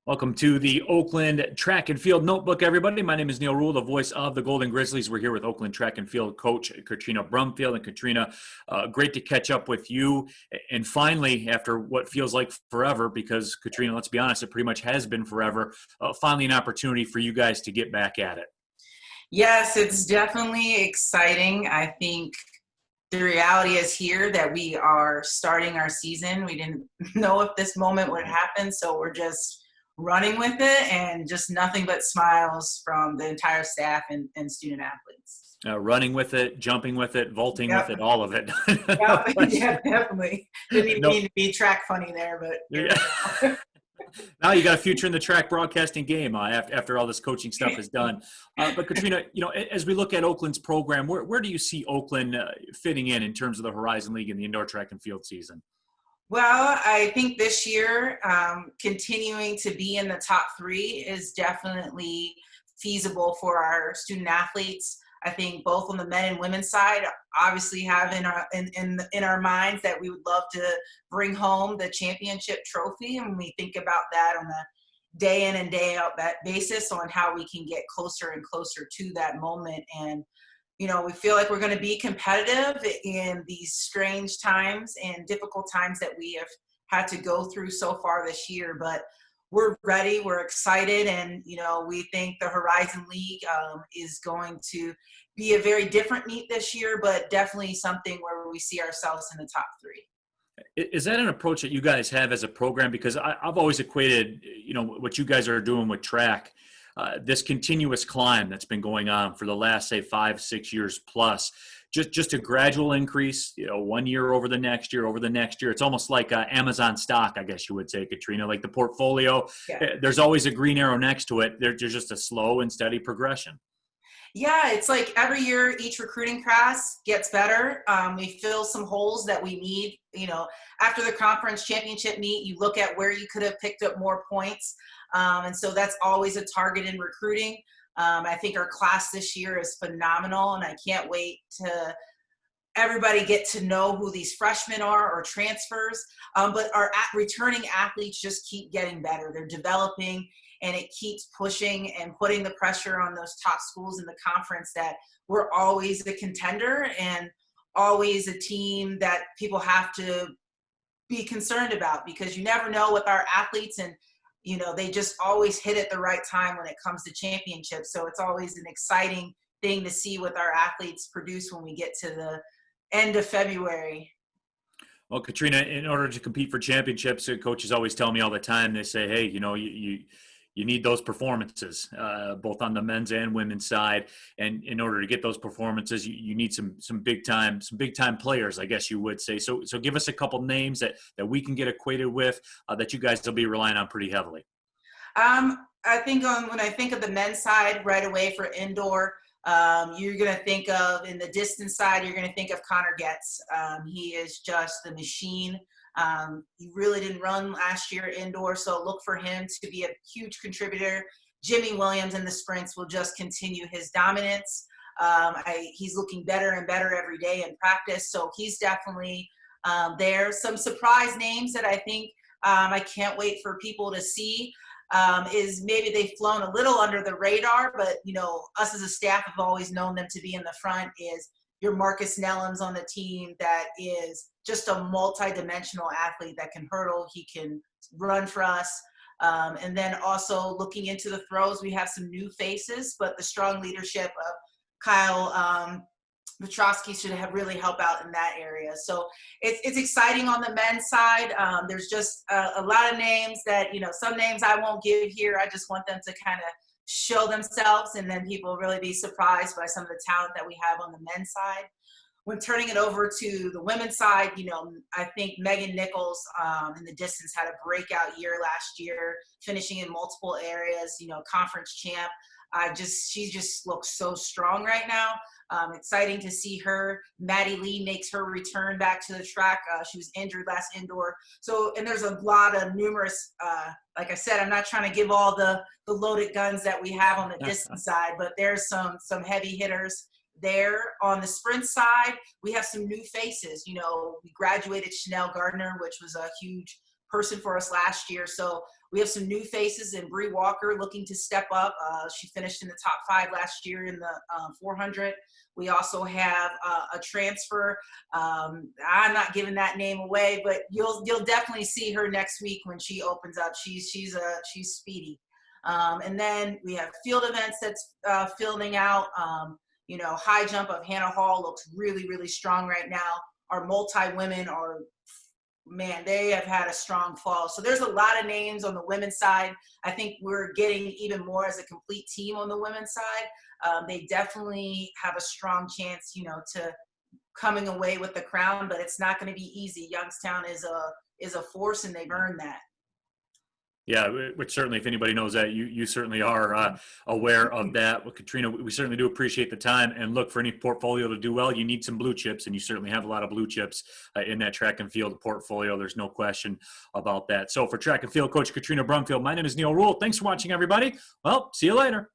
Welcome to the Oakland Track and Field Notebook, everybody. My name is Neil Rule, the voice of the Golden Grizzlies. We're here with Oakland Track and Field coach Katrina Brumfield. And Katrina, great to catch up with you. And finally, after what feels like forever, because Katrina, let's be honest, it pretty much has been forever, finally an opportunity for you guys to get back at it. Yes, it's definitely exciting. I think the reality is here that we are starting our season. We didn't know if this moment would happen, so we're just running with it, and just nothing but smiles from the entire staff and student athletes. Running with it, jumping with it, vaulting Yep. with it, all of it. Yep. Yeah, definitely. Didn't even mean to be track funny there, but Yeah. Now you got a future in the track broadcasting game after all this coaching stuff is done. But Katrina, as we look at Oakland's program, where do you see Oakland fitting in terms of the Horizon League and the indoor track and field season? Well, I think this year, continuing to be in the top three is definitely feasible for our student athletes. I think both on the men and women's side, obviously have in our minds that we would love to bring home the championship trophy, and we think about that on a day in and day out that basis on how we can get closer and closer to that moment. And we feel like we're going to be competitive in these strange times and difficult times that we have had to go through so far this year. But we're ready, we're excited, and we think the Horizon League is going to be a very different meet this year, but definitely something where we see ourselves in the top three. Is that an approach that you guys have as a program? Because I've always equated, what you guys are doing with track, this continuous climb that's been going on for the last, say, 5-6 years plus, just a gradual increase, 1 year over the next year, over the next year. It's almost like Amazon stock, I guess you would say, Katrina, like the portfolio. Yeah. There's always a green arrow next to it. There's just a slow and steady progression. Yeah, it's like every year each recruiting class gets better. We fill some holes that we need. After the conference championship meet, you look at where you could have picked up more points. And so that's always a target in recruiting. I think our class this year is phenomenal, and I can't wait to everybody get to know who these freshmen are or transfers. But our returning athletes just keep getting better. They're developing, and it keeps pushing and putting the pressure on those top schools in the conference that we're always a contender and always a team that people have to be concerned about, because you never know with our athletes, and they just always hit at the right time when it comes to championships. So it's always an exciting thing to see what our athletes produce when we get to the end of February. Well, Katrina, in order to compete for championships, coaches always tell me all the time, they say, hey, you need those performances, both on the men's and women's side. And in order to get those performances, you need some big time players, I guess you would say. So give us a couple names that we can get acquainted with, that you guys will be relying on pretty heavily. I think when I think of the men's side right away for indoor, you're going to think of, in the distance side, you're going to think of Connor Getz. He is just the machine. He really didn't run last year indoor, so look for him to be a huge contributor. Jimmy Williams in the sprints will just continue his dominance. He's looking better and better every day in practice, so he's definitely there. Some surprise names that I think I can't wait for people to see is maybe they've flown a little under the radar, but us as a staff have always known them to be in the front. Is your Marcus Nellums on the team that is just a multi-dimensional athlete that can hurdle, he can run for us. And then also looking into the throws, we have some new faces, but the strong leadership of Kyle Petrosky should have really help out in that area. So it's exciting on the men's side. There's just a lot of names that, some names I won't give here. I just want them to kind of show themselves, and then people really be surprised by some of the talent that we have on the men's side. When turning it over to the women's side, I think Megan Nichols in the distance had a breakout year last year, finishing in multiple areas, conference champ. She just looks so strong right now. Exciting to see her. Maddie Lee makes her return back to the track. She was injured last indoor. So, and there's a lot of numerous, like I said, I'm not trying to give all the loaded guns that we have on the distance side, but there's some heavy hitters there. On the sprint side, we have some new faces. We graduated Chanel Gardner, which was a huge person for us last year. So We have some new faces in Bree Walker looking to step up. She finished in the top 5 last year in the 400. We also have a transfer. I'm not giving that name away, but you'll definitely see her next week when she opens up. She's speedy. And then we have field events that's fielding out. High jump of Hannah Hall looks really, really strong right now. Our multi-women are, man, they have had a strong fall. So there's a lot of names on the women's side. I think we're getting even more as a complete team on the women's side. They definitely have a strong chance, to coming away with the crown, but it's not going to be easy. Youngstown is a force, and they've earned that. Yeah, which certainly, if anybody knows that, you certainly are aware of that. Well, Katrina, we certainly do appreciate the time, and look, for any portfolio to do well, you need some blue chips, and you certainly have a lot of blue chips in that track and field portfolio. There's no question about that. So for track and field coach Katrina Brumfield, my name is Neil Rule. Thanks for watching, everybody. Well, see you later.